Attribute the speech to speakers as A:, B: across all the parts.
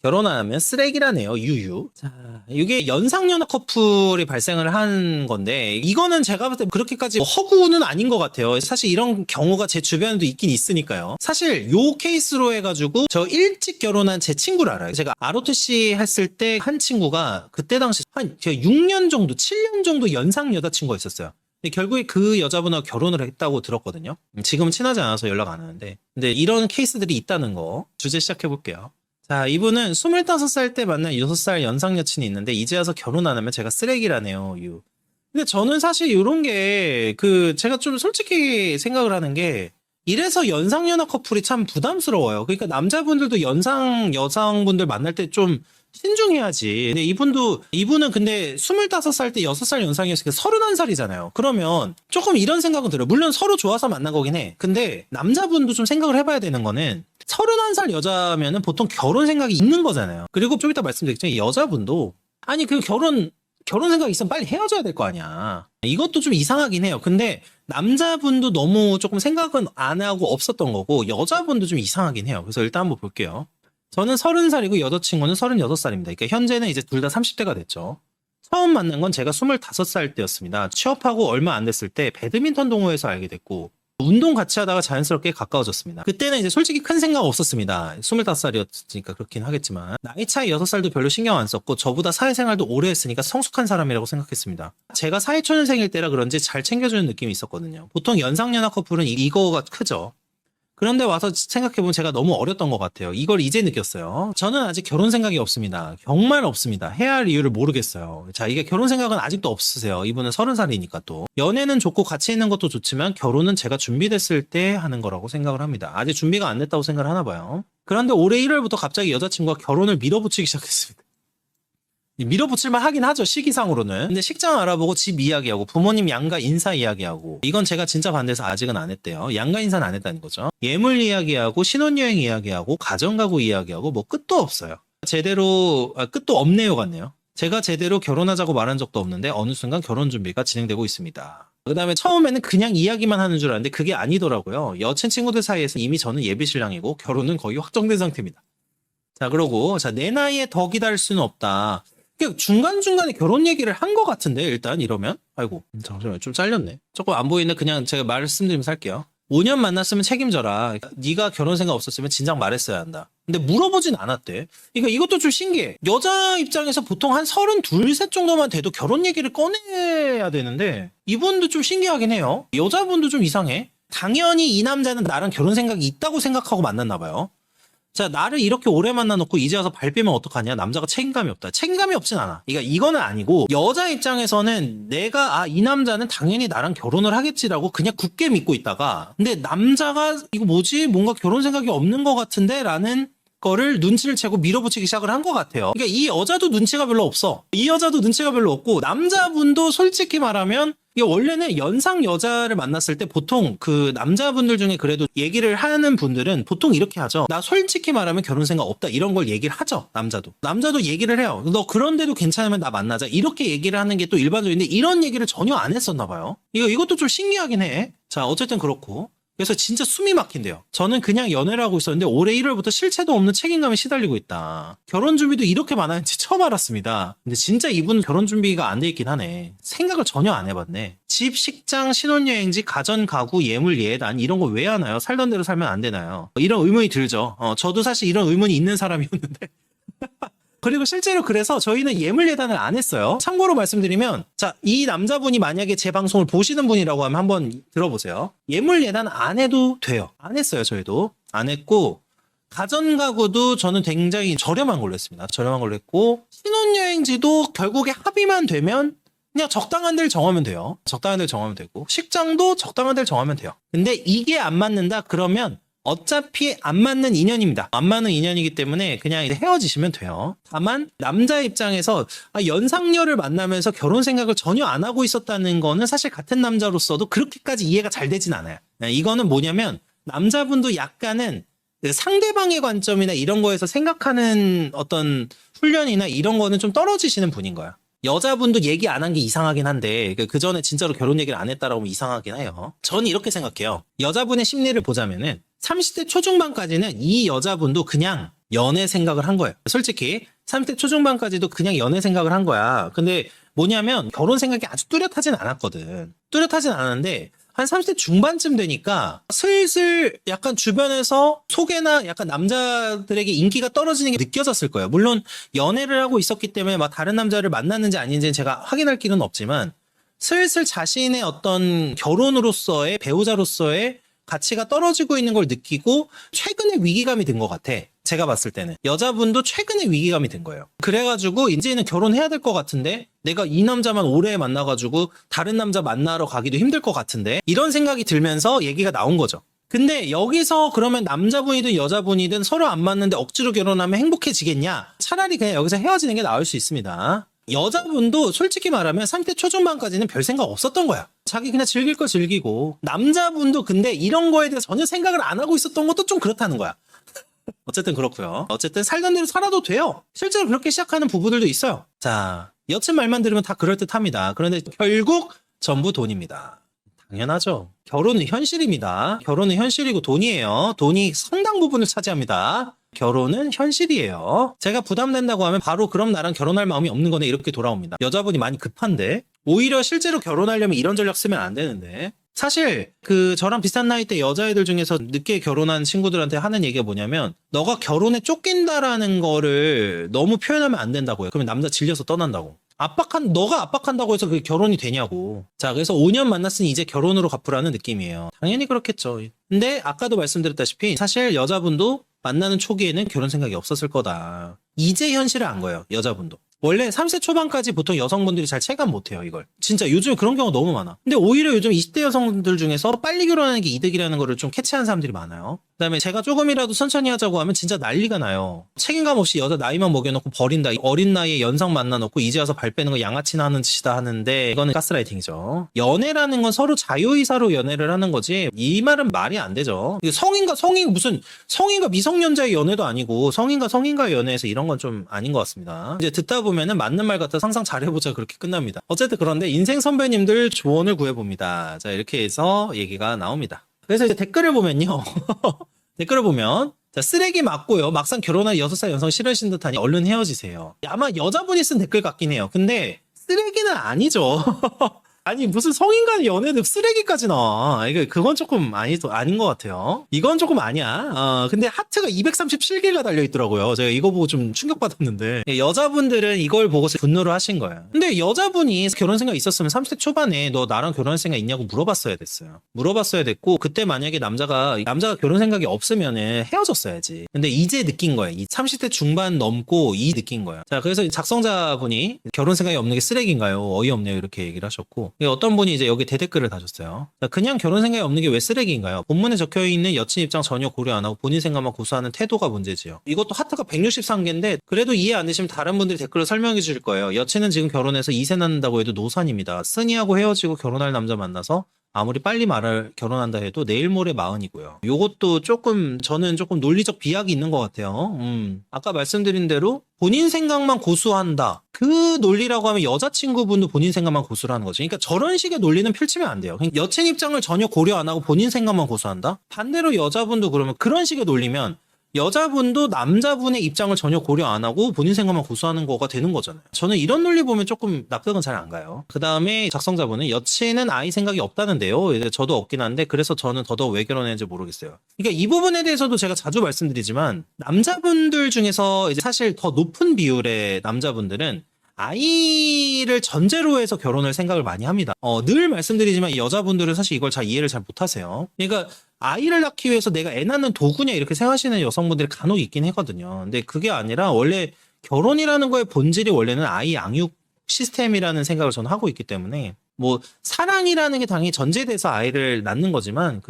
A: 결혼 안 하면 쓰레기라네요. 유유. 자, 이게 연상연하 커플이 발생을 한 건데 이거는 제가 봤을 때 그렇게까지 허구는 아닌 것 같아요. 사실 이런 경우가 제 주변에도 있긴 있으니까요. 사실 요 케이스로 해가지고 저 일찍 결혼한 제 친구를 알아요. 제가 ROTC 했을 때 한 친구가 그때 당시 한 6년 정도, 7년 정도 연상 여자친구가 있었어요. 근데 결국에 그 여자분하고 결혼을 했다고 들었거든요. 지금은 친하지 않아서 연락 안 하는데. 근데 이런 케이스들이 있다는 거 주제 시작해볼게요. 자, 이분은 25살 때 만난 6살 연상 여친이 있는데 이제 와서 결혼 안 하면 제가 쓰레기라네요. 유. 근데 저는 사실 이런 게 제가 좀 솔직히 생각을 하는 게 이래서 연상연하 커플이 참 부담스러워요. 그러니까 남자분들도 연상 여성분들 만날 때 좀 신중해야지. 근데 이분은 근데 25살 때 6살 연상이었으니까 31살이잖아요. 그러면 조금 이런 생각은 들어요. 물론 서로 좋아서 만난 거긴 해. 근데 남자분도 좀 생각을 해봐야 되는 거는 31살 여자면은 보통 결혼 생각이 있는 거잖아요. 그리고 좀 이따 말씀드리겠지만 여자분도 아니 결혼 생각이 있으면 빨리 헤어져야 될 거 아니야. 이것도 좀 이상하긴 해요. 근데 남자분도 너무 조금 생각은 안 하고 없었던 거고 여자분도 좀 이상하긴 해요. 그래서 일단 한번 볼게요. 저는 30살이고 여자친구는 36살입니다. 그러니까 현재는 이제 둘 다 30대가 됐죠. 처음 만난 건 제가 25살 때였습니다. 취업하고 얼마 안 됐을 때 배드민턴 동호회에서 알게 됐고 운동 같이 하다가 자연스럽게 가까워졌습니다. 그때는 이제 솔직히 큰 생각 없었습니다. 25살이었으니까 그렇긴 하겠지만 나이 차이 6살도 별로 신경 안 썼고 저보다 사회생활도 오래 했으니까 성숙한 사람이라고 생각했습니다. 제가 사회초년생일 때라 그런지 잘 챙겨주는 느낌이 있었거든요. 보통 연상연하 커플은 이거가 크죠. 그런데 와서 생각해보면 제가 너무 어렸던 것 같아요. 이걸 이제 느꼈어요. 저는 아직 결혼 생각이 없습니다. 정말 없습니다. 해야 할 이유를 모르겠어요. 자, 이게 결혼 생각은 아직도 없으세요. 이분은 30살이니까 또. 연애는 좋고 같이 있는 것도 좋지만 결혼은 제가 준비됐을 때 하는 거라고 생각을 합니다. 아직 준비가 안 됐다고 생각을 하나 봐요. 그런데 올해 1월부터 갑자기 여자친구가 결혼을 밀어붙이기 시작했습니다. 밀어붙일만 하긴 하죠, 시기상으로는. 근데 식장 알아보고 집 이야기하고 부모님 양가 인사 이야기하고 이건 제가 진짜 반대해서 아직은 안 했대요. 양가 인사는 안 했다는 거죠. 예물 이야기하고 신혼여행 이야기하고 가정가구 이야기하고 뭐 끝도 없어요. 끝도 없네요 같네요. 제가 제대로 결혼하자고 말한 적도 없는데 어느 순간 결혼 준비가 진행되고 있습니다. 그 다음에 처음에는 그냥 이야기만 하는 줄 알았는데 그게 아니더라고요. 여친 친구들 사이에서 이미 저는 예비신랑이고 결혼은 거의 확정된 상태입니다. 자, 그러고 내 나이에 더 기다릴 수는 없다. 중간중간에 결혼 얘기를 한 것 같은데 일단 이러면 아이고 잠시만요 좀 잘렸네. 조금 안 보이는데 그냥 제가 말씀드리면서 할게요. 5년 만났으면 책임져라. 네가 결혼 생각 없었으면 진작 말했어야 한다. 근데 물어보진 않았대. 그러니까 이것도 좀 신기해. 여자 입장에서 보통 한 32, 셋 정도만 돼도 결혼 얘기를 꺼내야 되는데 이분도 좀 신기하긴 해요. 여자분도 좀 이상해. 당연히 이 남자는 나랑 결혼 생각이 있다고 생각하고 만났나 봐요. 자, 나를 이렇게 오래 만나놓고 이제 와서 발 빼면 어떡하냐? 남자가 책임감이 없다. 책임감이 없진 않아. 그러니까 이거는 아니고 여자 입장에서는 내가 이 남자는 당연히 나랑 결혼을 하겠지라고 그냥 굳게 믿고 있다가 근데 남자가 이거 뭐지? 뭔가 결혼 생각이 없는 것 같은데? 라는 거를 눈치를 채고 밀어붙이기 시작을 한 것 같아요. 그러니까 이 여자도 눈치가 별로 없어. 이 여자도 눈치가 별로 없고 남자분도 솔직히 말하면 이게 원래는 연상 여자를 만났을 때 보통 그 남자분들 중에 그래도 얘기를 하는 분들은 보통 이렇게 하죠. 나 솔직히 말하면 결혼 생각 없다. 이런 걸 얘기를 하죠. 남자도 얘기를 해요. 너 그런데도 괜찮으면 나 만나자. 이렇게 얘기를 하는 게 또 일반적인데 이런 얘기를 전혀 안 했었나 봐요. 이것도 좀 신기하긴 해. 자, 어쨌든 그렇고. 그래서 진짜 숨이 막힌대요. 저는 그냥 연애를 하고 있었는데 올해 1월부터 실체도 없는 책임감에 시달리고 있다. 결혼 준비도 이렇게 많았는지 처음 알았습니다. 근데 진짜 이분은 결혼 준비가 안 돼 있긴 하네. 생각을 전혀 안 해봤네. 집, 식장, 신혼여행지, 가전, 가구, 예물, 예단 이런 거 왜 하나요? 살던 대로 살면 안 되나요? 이런 의문이 들죠. 저도 사실 이런 의문이 있는 사람이었는데 그리고 실제로 그래서 저희는 예물 예단을 안 했어요. 참고로 말씀드리면 자, 이 남자분이 만약에 제 방송을 보시는 분이라고 하면 한번 들어보세요. 예물 예단 안 해도 돼요. 안 했어요. 저희도 안 했고 가전가구도 저는 굉장히 저렴한 걸로 했습니다. 저렴한 걸로 했고 신혼여행지도 결국에 합의만 되면 그냥 적당한 데를 정하면 돼요. 적당한 데를 정하면 되고 식장도 적당한 데를 정하면 돼요. 근데 이게 안 맞는다 그러면 어차피 안 맞는 인연입니다. 안 맞는 인연이기 때문에 그냥 헤어지시면 돼요. 다만 남자 입장에서 연상녀를 만나면서 결혼 생각을 전혀 안 하고 있었다는 거는 사실 같은 남자로서도 그렇게까지 이해가 잘 되진 않아요. 이거는 뭐냐면 남자분도 약간은 상대방의 관점이나 이런 거에서 생각하는 어떤 훈련이나 이런 거는 좀 떨어지시는 분인 거야. 여자분도 얘기 안 한 게 이상하긴 한데 그 전에 진짜로 결혼 얘기를 안 했다라고 하면 이상하긴 해요. 저는 이렇게 생각해요. 여자분의 심리를 보자면은 30대 초중반까지는 이 여자분도 그냥 연애 생각을 한 거예요. 솔직히 30대 초중반까지도 그냥 연애 생각을 한 거야. 근데 뭐냐면 결혼 생각이 아주 뚜렷하진 않았거든. 뚜렷하진 않았는데 한 30대 중반쯤 되니까 슬슬 약간 주변에서 소개나 약간 남자들에게 인기가 떨어지는 게 느껴졌을 거예요. 물론 연애를 하고 있었기 때문에 막 다른 남자를 만났는지 아닌지는 제가 확인할 길은 없지만 슬슬 자신의 어떤 결혼으로서의 배우자로서의 가치가 떨어지고 있는 걸 느끼고 최근에 위기감이 든 것 같아. 제가 봤을 때는. 여자분도 최근에 위기감이 든 거예요. 그래가지고 이제는 결혼해야 될 것 같은데 내가 이 남자만 오래 만나가지고 다른 남자 만나러 가기도 힘들 것 같은데 이런 생각이 들면서 얘기가 나온 거죠. 근데 여기서 그러면 남자분이든 여자분이든 서로 안 맞는데 억지로 결혼하면 행복해지겠냐? 차라리 그냥 여기서 헤어지는 게 나을 수 있습니다. 여자분도 솔직히 말하면 30대 초중반까지는 별 생각 없었던 거야. 자기 그냥 즐길 거 즐기고. 남자분도 근데 이런 거에 대해서 전혀 생각을 안 하고 있었던 것도 좀 그렇다는 거야. 어쨌든 그렇고요. 어쨌든 살던 대로 살아도 돼요. 실제로 그렇게 시작하는 부부들도 있어요. 자, 여친 말만 들으면 다 그럴듯합니다. 그런데 결국 전부 돈입니다. 당연하죠. 결혼은 현실입니다. 결혼은 현실이고 돈이에요. 돈이 상당 부분을 차지합니다. 결혼은 현실이에요. 제가 부담된다고 하면 바로 그럼 나랑 결혼할 마음이 없는 거네 이렇게 돌아옵니다. 여자분이 많이 급한데 오히려 실제로 결혼하려면 이런 전략 쓰면 안 되는데 사실 저랑 비슷한 나이대 여자애들 중에서 늦게 결혼한 친구들한테 하는 얘기가 뭐냐면 너가 결혼에 쫓긴다라는 거를 너무 표현하면 안 된다고요. 그러면 남자 질려서 떠난다고. 너가 압박한다고 해서 그게 결혼이 되냐고. 자, 그래서 5년 만났으니 이제 결혼으로 갚으라는 느낌이에요. 당연히 그렇겠죠. 근데 아까도 말씀드렸다시피 사실 여자분도 만나는 초기에는 결혼 생각이 없었을 거다. 이제 현실을 안 거예요. 여자분도. 원래 30세 초반까지 보통 여성분들이 잘 체감 못해요, 이걸. 진짜 요즘에 그런 경우가 너무 많아. 근데 오히려 요즘 20대 여성들 중에서 빨리 결혼하는 게 이득이라는 거를 좀 캐치하는 사람들이 많아요. 그다음에 제가 조금이라도 천천히 하자고 하면 진짜 난리가 나요. 책임감 없이 여자 나이만 먹여놓고 버린다. 어린 나이에 연상 만나놓고 이제 와서 발 빼는 거 양아치나 하는 짓이다 하는데 이거는 가스라이팅이죠. 연애라는 건 서로 자유의사로 연애를 하는 거지 이 말은 말이 안 되죠. 성인과 미성년자의 연애도 아니고 성인과의 연애에서 이런 건 좀 아닌 것 같습니다. 이제 듣다 보면은 맞는 말 같아 상상 잘해보자 그렇게 끝납니다. 어쨌든 그런데 인생 선배님들 조언을 구해봅니다. 자, 이렇게 해서 얘기가 나옵니다. 그래서 이제 댓글을 보면요. 댓글을 보면 자, 쓰레기 맞고요. 막상 결혼한 6살 연상 싫으신 듯하니 얼른 헤어지세요. 아마 여자분이 쓴 댓글 같긴 해요. 근데 쓰레기는 아니죠. 아니 무슨 성인 간의 연애는 쓰레기까지 나와. 그건 조금 아닌 것 같아요. 이건 조금 아니야. 근데 하트가 237개가 달려있더라고요. 제가 이거 보고 좀 충격받았는데 여자분들은 이걸 보고서 분노를 하신 거예요. 근데 여자분이 결혼 생각 있었으면 30대 초반에 너 나랑 결혼할 생각 있냐고 물어봤어야 됐어요. 물어봤어야 됐고 그때 만약에 남자가 결혼 생각이 없으면은 헤어졌어야지. 근데 이제 느낀 거예요. 이 30대 중반 넘고 느낀 거예요. 자, 그래서 작성자분이 결혼 생각이 없는 게 쓰레기인가요? 어이없네요. 이렇게 얘기를 하셨고 어떤 분이 이제 여기 대댓글을 다셨어요. 그냥 결혼 생각이 없는 게 왜 쓰레기인가요? 본문에 적혀있는 여친 입장 전혀 고려 안 하고 본인 생각만 고수하는 태도가 문제지요. 이것도 하트가 163개인데 그래도 이해 안 되시면 다른 분들이 댓글로 설명해 주실 거예요. 여친은 지금 결혼해서 2세 낳는다고 해도 노산입니다. 쓰니하고 헤어지고 결혼할 남자 만나서 아무리 빨리 결혼한다 해도 내일 모레 마흔이고요. 요것도 저는 조금 논리적 비약이 있는 것 같아요. 아까 말씀드린 대로 본인 생각만 고수한다. 그 논리라고 하면 여자친구분도 본인 생각만 고수를 하는 거죠. 그러니까 저런 식의 논리는 펼치면 안 돼요. 여친 입장을 전혀 고려 안 하고 본인 생각만 고수한다? 반대로 여자분도 그러면 그런 식의 논리면 여자분도 남자분의 입장을 전혀 고려 안 하고 본인 생각만 고수하는 거가 되는 거잖아요. 저는 이런 논리 보면 조금 납득은 잘 안 가요. 그 다음에 작성자분은 여친은 아이 생각이 없다는데요. 저도 없긴 한데 그래서 저는 더더욱 왜 결혼했는지 모르겠어요. 그러니까 이 부분에 대해서도 제가 자주 말씀드리지만 남자분들 중에서 이제 사실 더 높은 비율의 남자분들은 아이를 전제로 해서 결혼을 생각을 많이 합니다. 늘 말씀드리지만 여자분들은 사실 이걸 이해를 잘 못하세요. 그러니까 아이를 낳기 위해서 내가 애 낳는 도구냐 이렇게 생각하시는 여성분들이 간혹 있긴 하거든요. 근데 그게 아니라 원래 결혼이라는 거의 본질이 원래는 아이 양육 시스템이라는 생각을 저는 하고 있기 때문에 사랑이라는 게 당연히 전제돼서 아이를 낳는 거지만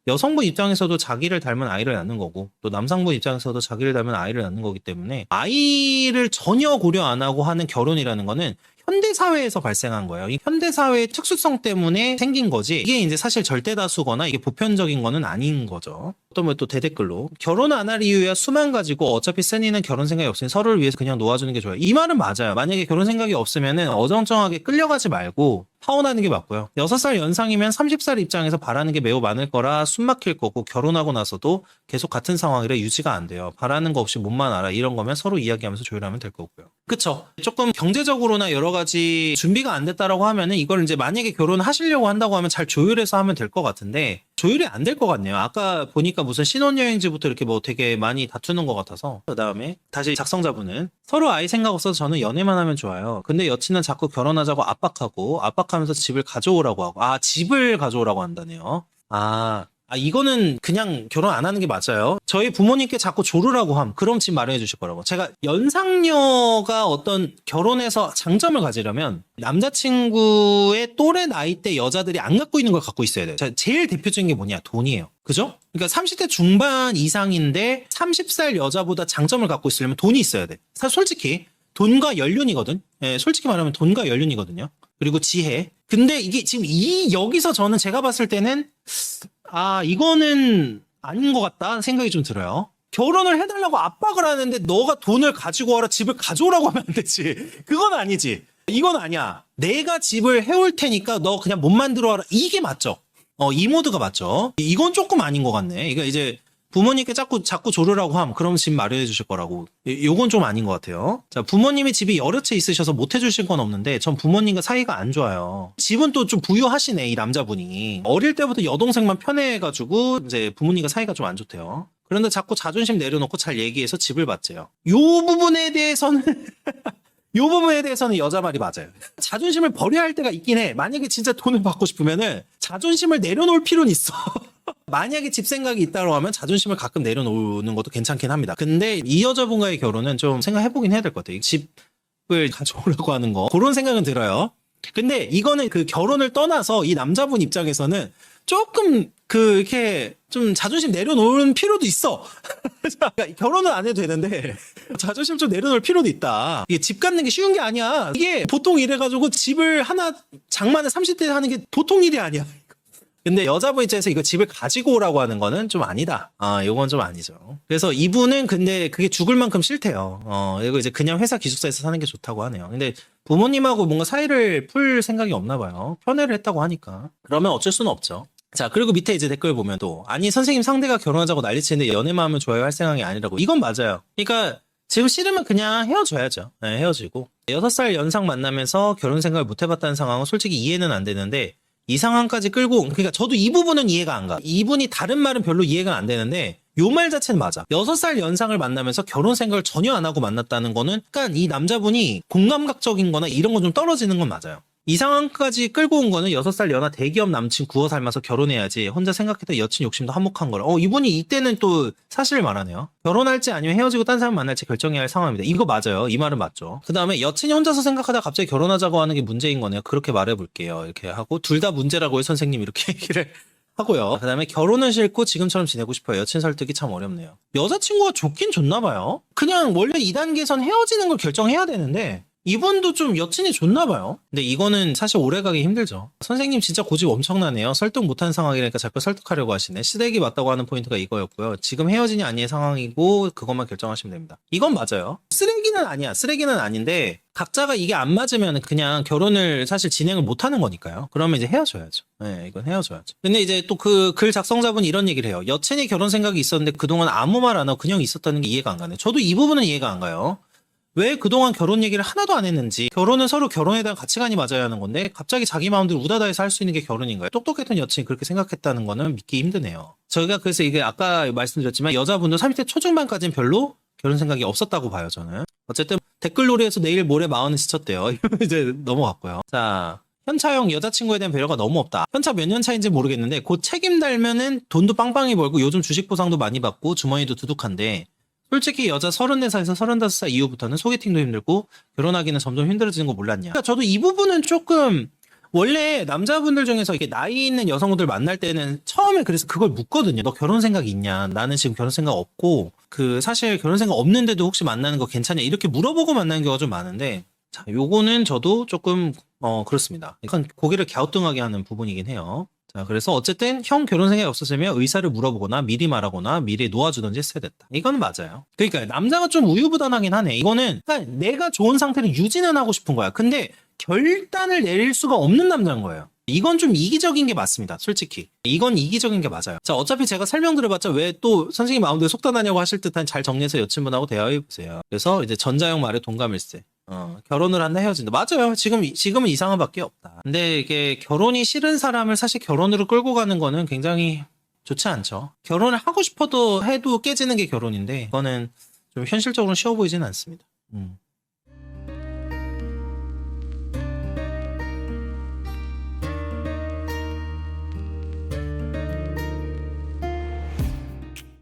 A: 여성분 입장에서도 자기를 닮은 아이를 낳는 거고 또 남성분 입장에서도 자기를 닮은 아이를 낳는 거기 때문에 아이를 전혀 고려 안 하고 하는 결혼이라는 거는 현대사회에서 발생한 거예요. 이 현대사회의 특수성 때문에 생긴 거지 이게 이제 사실 절대다수거나 이게 보편적인 거는 아닌 거죠. 어떤 분 또 대댓글로 결혼 안 할 이유야 수만 가지고 어차피 쓰니는 결혼 생각이 없으니 서로를 위해서 그냥 놓아주는 게 좋아요. 이 말은 맞아요. 만약에 결혼 생각이 없으면은 어정쩡하게 끌려가지 말고 파혼하는 게 맞고요. 6살 연상이면 30살 입장에서 바라는 게 매우 많을 거라 숨 막힐 거고 결혼하고 나서도 계속 같은 상황이라 유지가 안 돼요. 바라는 거 없이 몸만 알아. 이런 거면 서로 이야기하면서 조율하면 될 거고요. 그쵸? 조금 경제적으로나 여러 가지 준비가 안 됐다라고 하면은 이걸 이제 만약에 결혼하시려고 한다고 하면 잘 조율해서 하면 될 것 같은데 조율이 안 될 것 같네요. 아까 보니까 무슨 신혼여행지부터 이렇게 뭐 되게 많이 다투는 것 같아서. 그 다음에 다시 작성자분은 서로 아이 생각 없어서 저는 연애만 하면 좋아요. 근데 여친은 자꾸 결혼하자고 압박하고 압박하면서 집을 가져오라고 하고 집을 가져오라고 한다네요. 이거는 그냥 결혼 안 하는 게 맞아요. 저희 부모님께 자꾸 조르라고 함. 그럼 집 마련해 주실 거라고. 제가 연상녀가 어떤 결혼해서 장점을 가지려면 남자친구의 또래 나이대 여자들이 안 갖고 있는 걸 갖고 있어야 돼요. 제일 대표적인 게 뭐냐? 돈이에요. 그죠? 그러니까 30대 중반 이상인데 30살 여자보다 장점을 갖고 있으려면 돈이 있어야 돼. 사실 솔직히 돈과 연륜이거든. 예, 솔직히 말하면 돈과 연륜이거든요. 그리고 지혜. 근데 이게 지금 여기서 저는 제가 봤을 때는 이거는 아닌 것 같다 생각이 좀 들어요. 결혼을 해달라고 압박을 하는데 너가 돈을 가지고 와라 집을 가져오라고 하면 안 되지. 그건 아니지. 이건 아니야. 내가 집을 해올 테니까 너 그냥 몸만 들어와라. 이게 맞죠. 이 모드가 맞죠. 이건 조금 아닌 것 같네. 이거 이제 부모님께 자꾸 조르라고 함. 그럼 집 마련해 주실 거라고. 요건 좀 아닌 것 같아요. 자, 부모님이 집이 여러 채 있으셔서 못 해주실 건 없는데 전 부모님과 사이가 안 좋아요. 집은 또 좀 부유하시네, 이 남자분이. 어릴 때부터 여동생만 편애해가지고 이제 부모님과 사이가 좀 안 좋대요. 그런데 자꾸 자존심 내려놓고 잘 얘기해서 집을 받재요. 요 부분에 대해서는 여자 말이 맞아요. 자존심을 버려야 할 때가 있긴 해. 만약에 진짜 돈을 받고 싶으면은 자존심을 내려놓을 필요는 있어. 만약에 집 생각이 있다고 하면 자존심을 가끔 내려놓는 것도 괜찮긴 합니다. 근데 이 여자분과의 결혼은 좀 생각해보긴 해야 될 것 같아요. 집을 가져오라고 하는 거. 그런 생각은 들어요. 근데 이거는 그 결혼을 떠나서 이 남자분 입장에서는 조금 이렇게 좀 자존심 내려놓을 필요도 있어. 그러니까 결혼은 안 해도 되는데 자존심 좀 내려놓을 필요도 있다. 이게 집 갖는 게 쉬운 게 아니야. 이게 보통 이래가지고 집을 하나 장만을 30대에 하는 게 보통 일이 아니야. 근데 여자분 입장에서 이거 집을 가지고 오라고 하는 거는 좀 아니다. 요건 좀 아니죠. 그래서 이분은 근데 그게 죽을 만큼 싫대요. 이거 이제 그냥 회사 기숙사에서 사는 게 좋다고 하네요. 근데 부모님하고 뭔가 사이를 풀 생각이 없나 봐요. 편애를 했다고 하니까. 그러면 어쩔 수는 없죠. 자, 그리고 밑에 이제 댓글 보면 또 선생님 상대가 결혼하자고 난리치는데 연애만 하면 좋아요 할 생각이 아니라고. 이건 맞아요. 그러니까 지금 싫으면 그냥 헤어져야죠. 네, 헤어지고 6살 연상 만나면서 결혼 생각을 못 해봤다는 상황은 솔직히 이해는 안 되는데 이 상황까지 끌고, 그러니까 저도 이 부분은 이해가 안 가. 이분이 다른 말은 별로 이해가 안 되는데 요 말 자체는 맞아. 6살 연상을 만나면서 결혼 생각을 전혀 안 하고 만났다는 거는 약간 이 남자분이 공감각적인 거나 이런 건 좀 떨어지는 건 맞아요. 이 상황까지 끌고 온 거는 6살 연하 대기업 남친 구워 삶아서 결혼해야지 혼자 생각했던 여친 욕심도 한몫한 거라. 이분이 이때는 또 사실을 말하네요. 결혼할지 아니면 헤어지고 딴 사람 만날지 결정해야 할 상황입니다. 이거 맞아요. 이 말은 맞죠. 그 다음에 여친이 혼자서 생각하다가 갑자기 결혼하자고 하는 게 문제인 거네요. 그렇게 말해볼게요. 이렇게 하고 둘 다 문제라고요. 선생님 이렇게 얘기를 하고요. 그 다음에 결혼은 싫고 지금처럼 지내고 싶어요. 여친 설득이 참 어렵네요. 여자친구가 좋긴 좋나 봐요. 그냥 원래 2단계선 헤어지는 걸 결정해야 되는데 이분도 좀 여친이 좋나 봐요. 근데 이거는 사실 오래가기 힘들죠. 선생님 진짜 고집 엄청나네요. 설득 못한 상황이니까 자꾸 설득하려고 하시네. 시댁이 맞다고 하는 포인트가 이거였고요. 지금 헤어지냐 아니의 상황이고 그것만 결정하시면 됩니다. 이건 맞아요. 쓰레기는 아니야. 쓰레기는 아닌데 각자가 이게 안 맞으면 그냥 결혼을 사실 진행을 못하는 거니까요. 그러면 이제 헤어져야죠. 네, 이건 헤어져야죠. 근데 이제 또 그 글 작성자분이 이런 얘기를 해요. 여친이 결혼 생각이 있었는데 그동안 아무 말 안 하고 그냥 있었다는 게 이해가 안 가네. 저도 이 부분은 이해가 안 가요. 왜 그동안 결혼 얘기를 하나도 안 했는지. 결혼은 서로 결혼에 대한 가치관이 맞아야 하는 건데 갑자기 자기 마음대로 우다다해서 할 수 있는 게 결혼인가요? 똑똑했던 여친이 그렇게 생각했다는 거는 믿기 힘드네요. 저희가 그래서 이게 아까 말씀드렸지만 여자분도 30대 초중반까지는 별로 결혼 생각이 없었다고 봐요, 저는. 어쨌든 댓글놀이에서 내일 모레 마흔은 지쳤대요. 이제 넘어갔고요. 자, 현차형 여자친구에 대한 배려가 너무 없다. 현차 몇 년 차인지 모르겠는데 곧 책임 달면은 돈도 빵빵히 벌고 요즘 주식 보상도 많이 받고 주머니도 두둑한데 솔직히 여자 34살에서 35살 이후부터는 소개팅도 힘들고 결혼하기는 점점 힘들어지는 거 몰랐냐. 그러니까 저도 이 부분은 조금 원래 남자분들 중에서 이렇게 나이 있는 여성분들 만날 때는 처음에 그래서 그걸 묻거든요. 너 결혼 생각 있냐? 나는 지금 결혼 생각 없고 사실 결혼 생각 없는데도 혹시 만나는 거 괜찮냐? 이렇게 물어보고 만나는 경우가 좀 많은데 자, 요거는 저도 조금 그렇습니다. 약간 고개를 갸우뚱하게 하는 부분이긴 해요. 자, 그래서 어쨌든 형 결혼 생각이 없었으면 의사를 물어보거나 미리 말하거나 미리 놓아주던지 했어야 됐다. 이거는 맞아요. 그러니까 남자가 좀 우유부단하긴 하네. 이거는 그러니까 내가 좋은 상태를 유지는 하고 싶은 거야. 근데 결단을 내릴 수가 없는 남자인 거예요. 이건 좀 이기적인 게 맞습니다. 솔직히. 이건 이기적인 게 맞아요. 자, 어차피 제가 설명드려봤자 왜 또 선생님 마음대로 속단하냐고 하실 듯한 잘 정리해서 여친분하고 대화해보세요. 그래서 이제 전자형 말에 동감일세. 결혼을 한다 헤어진다. 맞아요. 지금은 이상한 밖에 없다. 근데 이게 결혼이 싫은 사람을 사실 결혼으로 끌고 가는 거는 굉장히 좋지 않죠. 결혼을 하고 싶어도 해도 깨지는 게 결혼인데, 이거는 좀 현실적으로 쉬워 보이지는 않습니다.